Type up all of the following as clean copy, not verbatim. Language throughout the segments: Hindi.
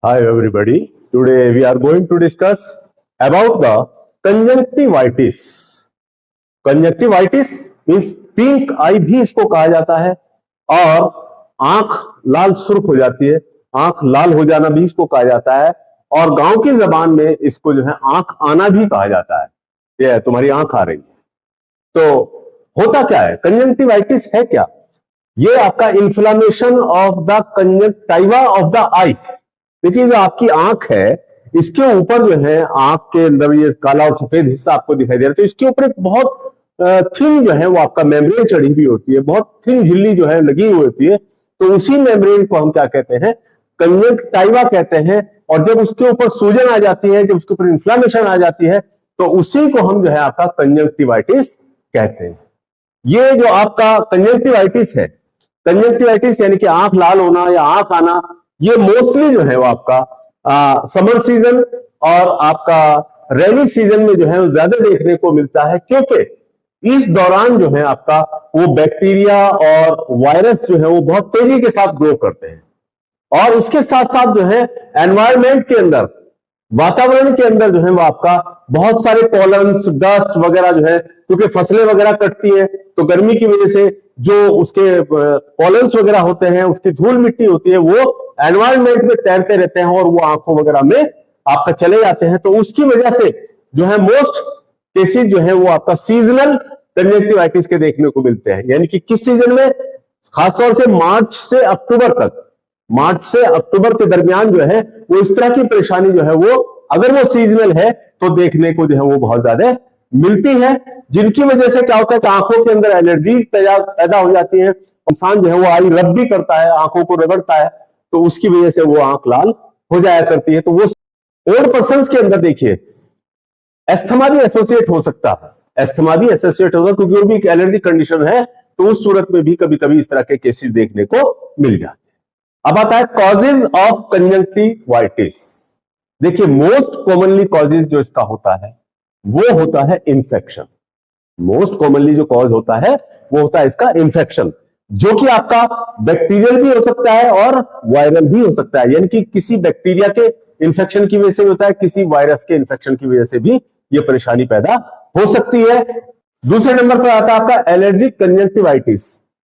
Hi everybody. Today we are going to discuss about the conjunctivitis. Conjunctivitis means pink eye भी इसको कहा जाता है और आंख लाल सुर्ख हो जाती है, आंख लाल हो जाना भी इसको कहा जाता है और गांव की जबान में इसको जो है आंख आना भी कहा जाता है। ये तुम्हारी आंख आ रही है। तो होता क्या है, कंजंक्टिवाइटिस है क्या? ये आपका inflammation of the conjunctiva of the eye. देखिए जो आपकी आंख है इसके ऊपर जो है आंख के अंदर ये काला और सफेद हिस्सा आपको दिखाई दे रहा है, तो इसके ऊपर एक बहुत थिन जो है वो आपका मेम्ब्रेन चढ़ी हुई होती है, बहुत थिन झिल्ली जो है लगी हुई होती है। तो उसी मेम्ब्रेन को हम क्या कहते हैं, कंजंक्टिवा कहते हैं। और जब उसके ऊपर सूजन आ जाती है, जब उसके ऊपर इन्फ्लामेशन आ जाती है, तो उसी को हम जो है आपका कंजंक्टिवाइटिस कहते हैं। ये जो आपका कंजंक्टिवाइटिस है, कंजंक्टिवाइटिस यानी कि आंख लाल होना या आंख आना, ये मोस्टली जो है वो आपका समर सीजन और आपका रेनी सीजन में जो है वो ज्यादा देखने को मिलता है, क्योंकि इस दौरान जो है आपका वो बैक्टीरिया और वायरस जो है वो बहुत तेजी के साथ ग्रो करते हैं। और इसके साथ साथ जो है एनवायरमेंट के अंदर, वातावरण के अंदर जो है वो आपका बहुत सारे पॉलन्स, डस्ट वगैरह जो है, क्योंकि फसलें वगैरह कटती हैं तो गर्मी की वजह से जो उसके पॉलन्स वगैरह होते हैं, उसकी धूल मिट्टी होती है, वो एनवायरमेंट में तैरते रहते हैं और वो आंखों वगैरह में आपका चले जाते हैं। तो उसकी वजह से जो है मोस्ट केसेस जो है वो आपका सीजनल कंजंक्टिवाइटिस के देखने को मिलते हैं। यानी कि किस सीजन में, खासतौर से मार्च से अक्टूबर तक, मार्च से अक्टूबर के दरमियान जो है वो इस तरह की परेशानी जो है वो, अगर वो सीजनल है तो देखने को जो है वो बहुत ज्यादा मिलती है, जिनकी वजह से क्या होता है कि आंखों के अंदर एलर्जी पैदा हो जाती है। इंसान जो है वो आई रब भी करता है, आंखों को रगड़ता है, तो उसकी वजह से वो आंख लाल हो जाया करती है। तो वो ओल्ड पर्सन के अंदर देखिए एस्थमा भी एसोसिएट हो सकता है, एस्थमा भी एसोसिएट होगा, क्योंकि वो भी एक एलर्जी कंडीशन है। तो उस सूरत में भी कभी कभी इस तरह के केसेस देखने को मिल जाते हैं। अब आता है कॉजेज ऑफ कंजंक्टिवाइटिस। देखिए मोस्ट कॉमनली कॉजेज जो इसका होता है वो होता है इंफेक्शन। मोस्ट कॉमनली जो कॉज होता है वो होता है इसका इंफेक्शन, जो कि आपका बैक्टीरियल भी हो सकता है और वायरल भी हो सकता है। यानी कि किसी बैक्टीरिया के इंफेक्शन की वजह से होता है, किसी वायरस के इंफेक्शन की वजह से भी ये परेशानी पैदा हो सकती है। दूसरे नंबर पर आता है आपका एलर्जिक कंजंक्टिवाइटिस,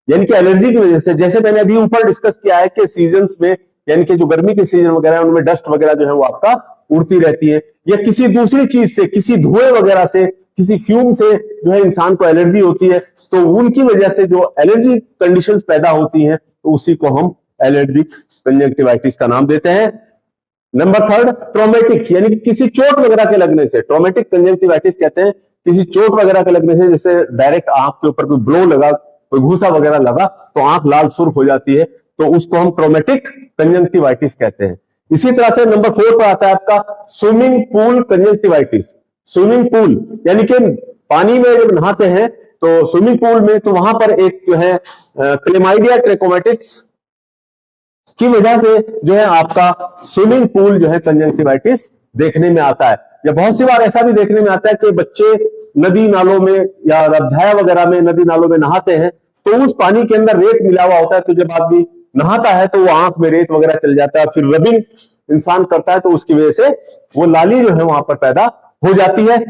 यानी कि एलर्जी की वजह से, जैसे मैंने अभी ऊपर डिस्कस किया है कि सीजन्स में, यानी कि जो गर्मी के सीजन वगैरह है उनमें डस्ट वगैरह जो है वो आपका उड़ती रहती है, या किसी दूसरी चीज से, किसी धुएं वगैरह से, किसी फ्यूम से जो है इंसान को एलर्जी होती है, तो उनकी वजह से जो एलर्जी कंडीशंस पैदा होती हैं, तो उसी को हम एलर्जिक कंजंक्टिवाइटिस का नाम देते हैं। नंबर थर्ड, ट्रॉमेटिक, यानी कि किसी चोट वगैरह के लगने से, ट्रॉमेटिक कंजंक्टिवाइटिस कहते हैं किसी चोट वगैरह के लगने से, जैसे डायरेक्ट आंख के ऊपर कोई ब्लो लगा, कोई घूसा वगैरह लगा तो आंख लाल सुर्ख हो जाती है, तो उसको हम ट्रॉमेटिक कंजंक्टिवाइटिस कहते हैं। इसी तरह से नंबर 4 पर आता है आपका swimming pool conjunctivitis. Swimming pool यानी कि पानी में जब नहाते हैं तो स्विमिंग पूल में, तो वहां पर एक जो है क्लेमाइडिया ट्रैकोमैटिस की वजह से जो है आपका स्विमिंग पूल जो है कंजंक्टिवाइटिस देखने में आता है। या बहुत सी बार ऐसा भी देखने में आता है कि बच्चे नदी नालों में या रबझाया वगैरह में, नदी नालों में नहाते हैं, तो उस पानी के अंदर रेत मिला हुआ होता है, तो जब आदमी नहाता है तो वो आंख में रेत वगैरह चल जाता है, फिर रबिंग इंसान करता है, तो उसकी वजह से वो लाली जो है वहां पर पैदा हो जाती है।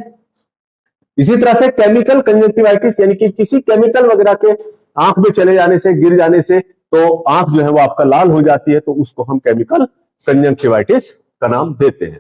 इसी तरह से केमिकल कंजंक्टिवाइटिस, यानी कि किसी केमिकल वगैरह के आंख में चले जाने से, गिर जाने से, तो आंख जो है वो आपका लाल हो जाती है, तो उसको हम केमिकल कंजंक्टिवाइटिस का नाम देते हैं।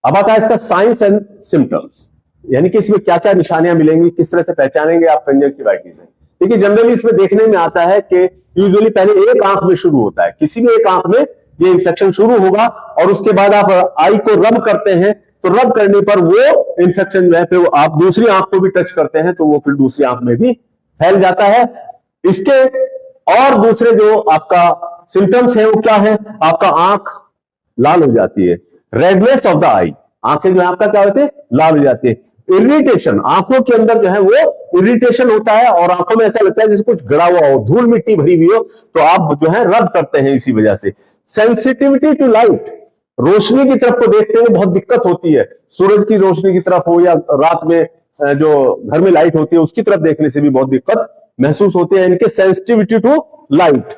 अब आता है इसका साइंस एंड सिम्टम्स, यानी कि इसमें क्या क्या निशानियां मिलेंगी, किस तरह से पहचानेंगे आप कंजंक्टिवाइटिस है। देखिए जनरली इसमें देखने में आता है कि यूजुअली पहले एक आंख में शुरू होता है, किसी भी एक आंख में ये इंफेक्शन शुरू होगा, और उसके बाद आप आई को रब करते हैं, तो रब करने पर वो इंफेक्शन जो है फिर आप दूसरी आंख को भी टच करते हैं, तो वो फिर दूसरी आंख में भी फैल जाता है। इसके और दूसरे जो आपका सिम्टम्स है वो क्या है, आपका आंख लाल हो जाती है, रेडनेस ऑफ द आई, आंखें जो है आपका क्या होते हैं, लाल हो जाती है। इरिटेशन, आंखों के अंदर जो है वो इरिटेशन होता है और आंखों में ऐसा लगता है जैसे कुछ गड़ा हुआ हो, धूल मिट्टी भरी हुई हो, तो आप जो है रब करते हैं इसी वजह से। सेंसिटिविटी टू लाइट, रोशनी की तरफ को देखते हुए बहुत दिक्कत होती है, सूरज की रोशनी की तरफ हो या रात में जो घर में लाइट होती है उसकी तरफ देखने से भी बहुत दिक्कत महसूस होती है। इनके sensitivity to light.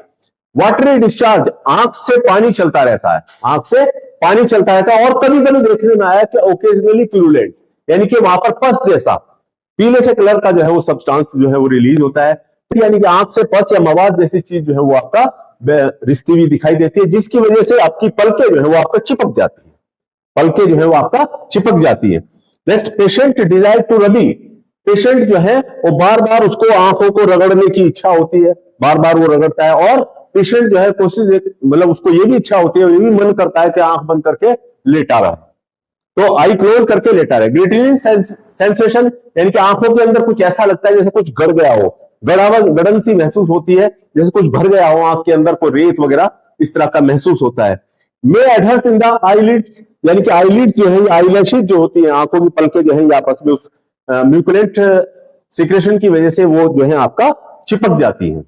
Watery discharge, आंख से पानी चलता रहता है, आंख से पानी चलता रहता है। और कभी कभी देखने में आया कि ओकेजनली प्यूरुलेंट, यानी कि वहां पर पस जैसा पीले से कलर का जो है वो सब्सटेंस जो है वो रिलीज होता है, यानी कि आंख से पस या मवाद जैसी चीज जो है वो आपका रिश्ती हुई दिखाई देती है, जिसकी वजह से आपकी पलकें जो है वो आपका चिपक जाती है, पलकें जो है वो आपका चिपक जाती है। Next, patient desire to rubbing, patient जो है वो बार बार उसको आंखों को रगड़ने की इच्छा होती है, बार बार वो रगड़ता है। और पेशेंट जो है कोशिश, मतलब उसको ये भी इच्छा होती है, ये भी मन करता है कि आंख बंद करके लेटा रहे, तो आई क्लोज करके लेटा रहे। ग्लिटरिंग सेंसेशन, यानी कि आंखों के अंदर कुछ ऐसा लगता है जैसे कुछ गड़ गया हो, गड़न सी महसूस होती है, जैसे कुछ भर गया हो आंख के अंदर, कोई रेत वगैरह इस तरह का महसूस होता है। मे एडहर्स इन द आईलिड्स, यानी कि आईलिड्स जो है, आईलैशेस जो होती है, आंखों की पलकें जो है आपस में उस म्यूकुलेट सिक्रेशन की वजह से वो जो है आपका चिपक जाती है।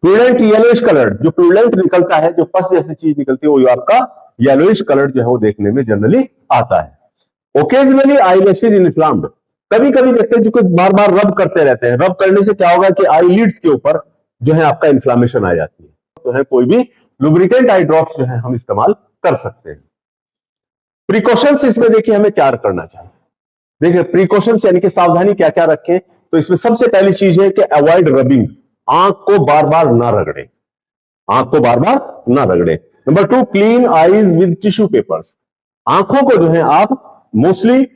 प्यूरेंट येलोइश कलर, जो प्यूरेंट निकलता है, जो पस जैसी चीज निकलती है, वो आपका येलोइश कलर जो है वो देखने में जनरली आता है। ओकेजनली आईलैशेस इन्फ्लाम्ड, कभी कभी देखते हैं जो कि बार बार रब करते रहते हैं, रब करने से क्या होगा कि आईलिड्स के ऊपर जो है आपका इन्फ्लामेशन आ जाती है, तो है कोई भी लुब्रिकेंट आई ड्रॉप्स जो है हम इस्तेमाल कर सकते हैं। प्रिकॉशंस इसमें देखिए हमें क्या करना चाहिए, देखिए प्रिकॉशंस यानी कि सावधानी क्या क्या रखें, तो इसमें सबसे पहली चीज है कि अवॉइड रबिंग, आंख को बार बार ना रगड़े, आंख को बार बार ना रगड़े। Number 2, clean eyes with tissue papers, आंखों को जो है आप मोस्टली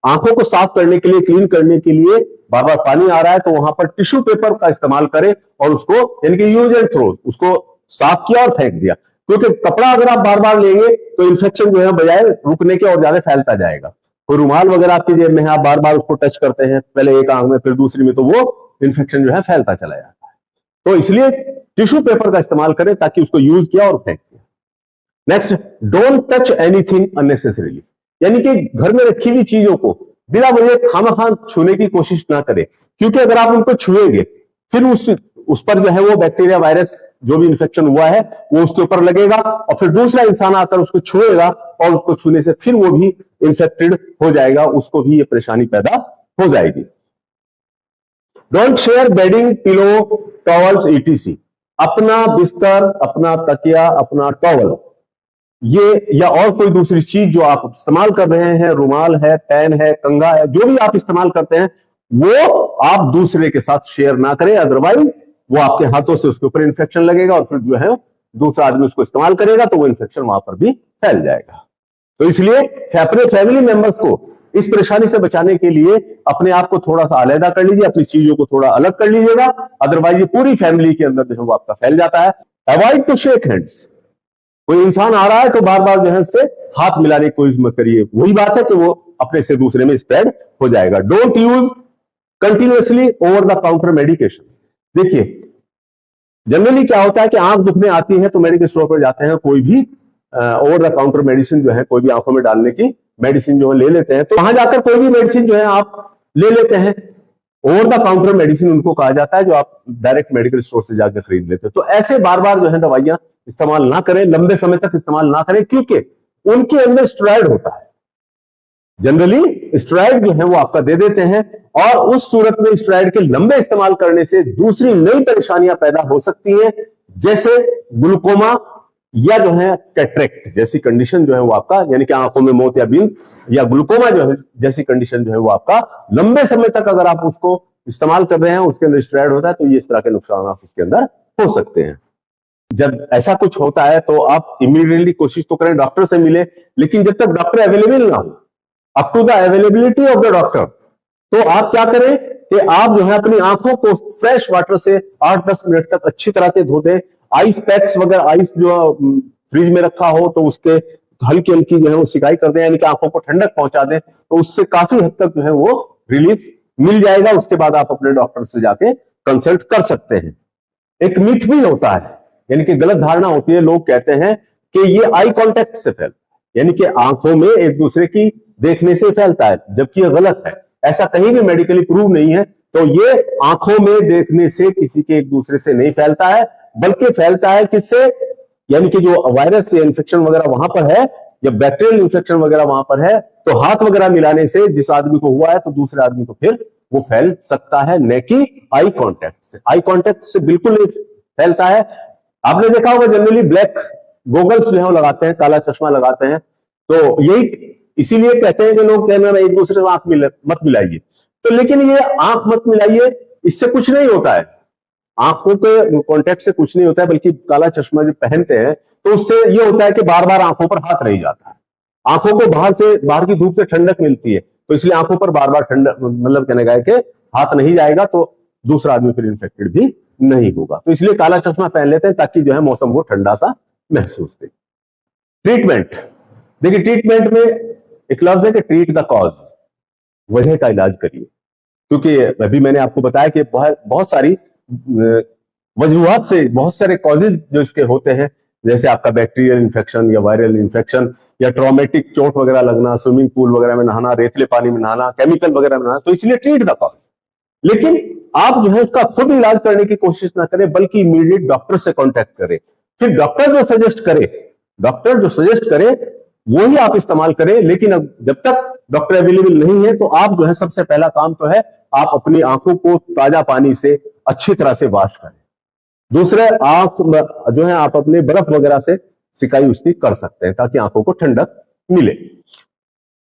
आंखों को साफ करने के लिए, क्लीन करने के लिए बार बार पानी आ रहा है तो वहां पर टिश्यू पेपर का इस्तेमाल करें और उसको यानी कि यूज एंड थ्रो, उसको साफ किया और फेंक दिया, क्योंकि कपड़ा अगर आप बार बार लेंगे तो इन्फेक्शन जो है बजाय रुकने के और ज्यादा फैलता जाएगा। कोई रुमाल वगैरह आपकी जेब में है, आप बार बार उसको टच करते हैं, पहले एक आंख में फिर दूसरी में, तो वो इन्फेक्शन जो है फैलता चला जाता है। तो इसलिए टिश्यू पेपर का इस्तेमाल करें ताकि उसको यूज किया और फेंक दिया। Next, don't touch anything unnecessarily, यानी कि घर में रखी हुई चीजों को बिना वजह खामखां छूने की कोशिश ना करें, क्योंकि अगर आप उनको छुएंगे फिर उस पर जो है वो बैक्टीरिया, वायरस, जो भी इन्फेक्शन हुआ है वो उसके ऊपर लगेगा और फिर दूसरा इंसान आकर उसको छुएगा और उसको छूने से फिर वो भी इंफेक्टेड हो जाएगा, उसको भी ये परेशानी पैदा हो जाएगी। Don't share bedding, pillow, towels ETC, अपना बिस्तर, अपना तकिया, अपना टॉवल, ये या और कोई दूसरी चीज जो आप इस्तेमाल कर रहे हैं, रुमाल है, पेन है, कंघा है, जो भी आप इस्तेमाल करते हैं वो आप दूसरे के साथ शेयर ना करें, अदरवाइज वो आपके हाथों से उसके ऊपर इन्फेक्शन लगेगा और फिर जो है दूसरा आदमी उसको इस्तेमाल करेगा तो वो इन्फेक्शन वहां पर भी फैल जाएगा। तो इसलिए अपने फैमिली मेंबर्स को इस परेशानी से बचाने के लिए अपने आप को थोड़ा सा अलग कर लीजिए, अपनी चीजों को थोड़ा अलग कर लीजिएगा, अदरवाइज ये पूरी फैमिली के अंदर जो है वो आपका फैल जाता है। अवॉइड टू शेक हैंड्स, कोई इंसान आ रहा है तो बार बार जो है उससे हाथ मिलाने की कोशिश मत करिए, वही बात है कि वो अपने से दूसरे में स्प्रेड हो जाएगा। Don't use continuously over the counter medication, देखिए जनरली क्या होता है कि आंख दुखने आती है तो मेडिकल स्टोर पर जाते हैं, कोई भी ओवर द काउंटर मेडिसिन जो है, कोई भी आंखों में डालने की मेडिसिन जो है ले लेते हैं, तो वहां जाकर कोई भी मेडिसिन जो है आप ले लेते हैं, ओवर द काउंटर मेडिसिन उनको कहा जाता है जो आप डायरेक्ट मेडिकल स्टोर से जाकर खरीद लेते हैं। तो ऐसे बार बार जो है दवाइयां इस्तेमाल ना करें, लंबे समय तक इस्तेमाल ना करें, क्योंकि उनके अंदर स्टेरॉइड होता है, जनरली स्टेरॉइड जो है वो आपका दे देते हैं और उस सूरत में स्टेरॉइड के लंबे इस्तेमाल करने से दूसरी नई परेशानियां पैदा हो सकती हैं, जैसे ग्लूकोमा या जो है कैटरेक्ट जैसी कंडीशन जो है वो आपका, यानी कि आंखों में मोतियाबिंद या ग्लूकोमा जो है जैसी कंडीशन जो है वो आपका लंबे समय तक अगर आप उसको इस्तेमाल कर रहे हैं, उसके अंदर स्टेरॉइड होता है, तो ये इस तरह के नुकसान उसके अंदर हो सकते हैं। जब ऐसा कुछ होता है तो आप इमीडिएटली कोशिश तो करें डॉक्टर से मिले, लेकिन जब तक डॉक्टर अवेलेबल ना हो, up to the availability of the doctor, तो आप क्या करें कि आप जो है अपनी आंखों को फ्रेश वाटर से 8-10 मिनट तक अच्छी तरह से धो दें। आइस पैक्स वगैरह, आइस जो फ्रिज में रखा हो तो उसके हल्की हल्की जो है वो सिकाई कर दें, यानी कि आंखों को ठंडक पहुंचा दें, तो उससे काफी हद तक जो है वो रिलीफ मिल जाएगा। उसके बाद आप अपने डॉक्टर से जाके कंसल्ट कर सकते हैं। एक मिथ भी होता है, यानी कि गलत धारणा होती है, लोग कहते हैं कि ये आई कांटेक्ट से फैलता है, यानी कि आंखों में एक दूसरे की देखने से फैलता है, जबकि ये गलत है, ऐसा कहीं भी मेडिकली प्रूव नहीं है। तो ये आंखों में देखने से किसी के एक दूसरे से नहीं फैलता है, बल्कि फैलता है किससे, यानी कि जो वायरस या इंफेक्शन वगैरह वहां पर है या बैक्टीरियल इंफेक्शन वगैरह वहां पर है, तो हाथ वगैरह मिलाने से जिस आदमी को हुआ है तो दूसरे आदमी को फिर वो फैल सकता है, न कि आई कांटेक्ट से। आई कांटेक्ट से बिल्कुल नहीं फैलता है। आपने देखा होगा जनरली ब्लैक गोगल्स जो है वो लगाते हैं, काला चश्मा लगाते हैं। तो यही इसीलिए कहते हैं कि लोग कहना एक दूसरे से आंख मत मिलाइए। तो लेकिन ये आंख मत मिलाइए, इससे कुछ नहीं होता है, आंखों के कांटेक्ट से कुछ नहीं होता है, बल्कि काला चश्मा जब पहनते हैं तो उससे ये होता है कि बार बार आंखों पर हाथ नहीं जाता है। आंखों को बाहर की धूप से ठंडक मिलती है, तो इसलिए आंखों पर बार बार ठंडक, मतलब कहने का कि हाथ नहीं जाएगा तो दूसरा आदमी फिर इन्फेक्टेड भी नहीं होगा। तो इसलिए काला चश्मा पहन लेते हैं ताकि जो है मौसम वो ठंडा सा महसूस दे। ट्रीटमेंट, देखिए ट्रीटमेंट में एक लफ्ज है कि ट्रीट द कॉज, वजह का इलाज करिए। क्योंकि अभी मैंने आपको बताया कि बहुत सारी वजूहात से, बहुत सारे कॉजेज जो इसके होते हैं, जैसे आपका बैक्टीरियल इन्फेक्शन या वायरल इन्फेक्शन या ट्रॉमेटिक चोट वगैरह लगना, स्विमिंग पूल वगैरह में नहाना, रेतले पानी में नहाना, केमिकल वगैरह में नहाना, तो इसलिए ट्रीट द कॉज। लेकिन आप जो है इसका खुद इलाज करने की कोशिश ना करें, बल्कि इमीडिएट डॉक्टर से कांटेक्ट करें। फिर डॉक्टर जो सजेस्ट करे वो ही आप इस्तेमाल करें। लेकिन अब जब तक डॉक्टर अवेलेबल नहीं है तो आप जो है सबसे पहला काम तो है आप अपनी आंखों को ताजा पानी से अच्छी तरह से वॉश करें। दूसरे, आंख जो है आप अपने बर्फ वगैरह से सिकाई उसकी कर सकते हैं ताकि आंखों को ठंडक मिले।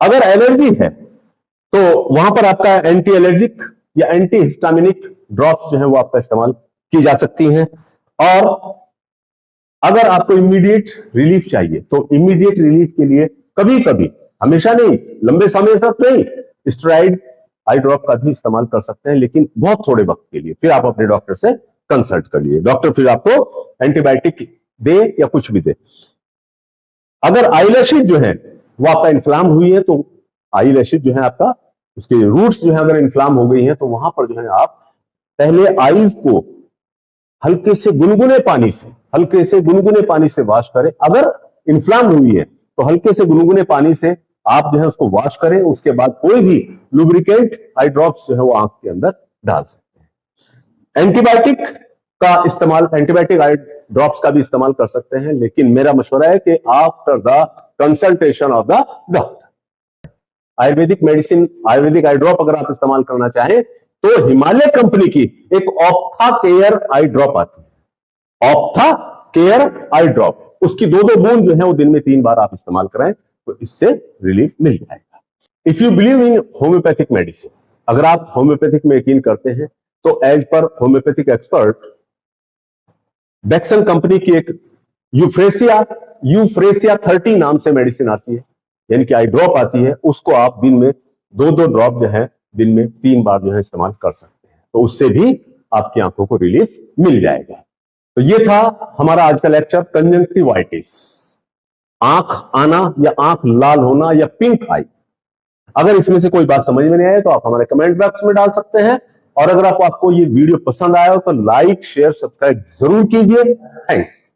अगर एलर्जी है तो वहां पर आपका एंटी एलर्जिक या एंटी हिस्टामिनिक ड्रॉप्स जो है वो आपका इस्तेमाल की जा सकती हैं। और अगर आपको इमीडिएट रिलीफ चाहिए तो इमीडिएट रिलीफ के लिए कभी कभी, हमेशा नहीं, लंबे समय तक नहीं, स्टेरॉइड आई ड्रॉप का भी इस्तेमाल कर सकते हैं, लेकिन बहुत थोड़े वक्त के लिए। फिर आप अपने डॉक्टर से कंसल्ट कर लिए, डॉक्टर फिर आपको एंटीबायोटिक दे या कुछ भी दे। अगर आईलैशेज जो है वो आपका इन्फ्लाम हुई है तो आईलैशेज जो है आपका, उसके रूट्स जो है अगर इन्फ्लाम हो गई है तो वहां पर जो है आप पहले आईज को हल्के से गुनगुने पानी से वॉश करें। अगर इन्फ्लाम हुई है तो हल्के से गुनगुने पानी से आप जो है उसको वॉश करें। उसके बाद कोई भी लुब्रिकेंट आई ड्रॉप्स जो है वो आंख के अंदर डाल सकते हैं। एंटीबायोटिक का इस्तेमाल, एंटीबायोटिक आई ड्रॉप्स का भी इस्तेमाल कर सकते हैं, लेकिन मेरा मशवरा है कि after the consultation of the doctor. Ayurvedic medicine, Ayurvedic I drop अगर आप इस्तेमाल करना चाहें तो हिमालय कंपनी की एक ऑप्था केयर आई ड्रॉप आती है, ऑप्था केयर आई ड्रॉप, उसकी 2-2 बूंद जो है वो दिन में 3 बार आप इस्तेमाल करें तो इससे रिलीफ मिल जाएगा। If you believe in homeopathic medicine, अगर आप होम्योपैथिक में यकीन करते हैं तो as per homeopathic expert बेक्सन company की एक यूफ्रेसिया 30 नाम से मेडिसिन आती है, यानी कि आई ड्रॉप आती है, उसको आप दिन में 2-2 ड्रॉप जो है दिन में 3 बार जो है इस्तेमाल कर सकते हैं, तो उससे भी आपकी आंखों को रिलीफ मिल जाएगा। तो ये था हमारा आज का लेक्चर, कंजंक्टिवाइटिस, आंख आना या आंख लाल होना या पिंक आई। अगर इसमें से कोई बात समझ में नहीं आए तो आप हमारे कमेंट बॉक्स में डाल सकते हैं, और अगर आपको ये वीडियो पसंद आया हो तो लाइक, शेयर, सब्सक्राइब जरूर कीजिए। थैंक्स।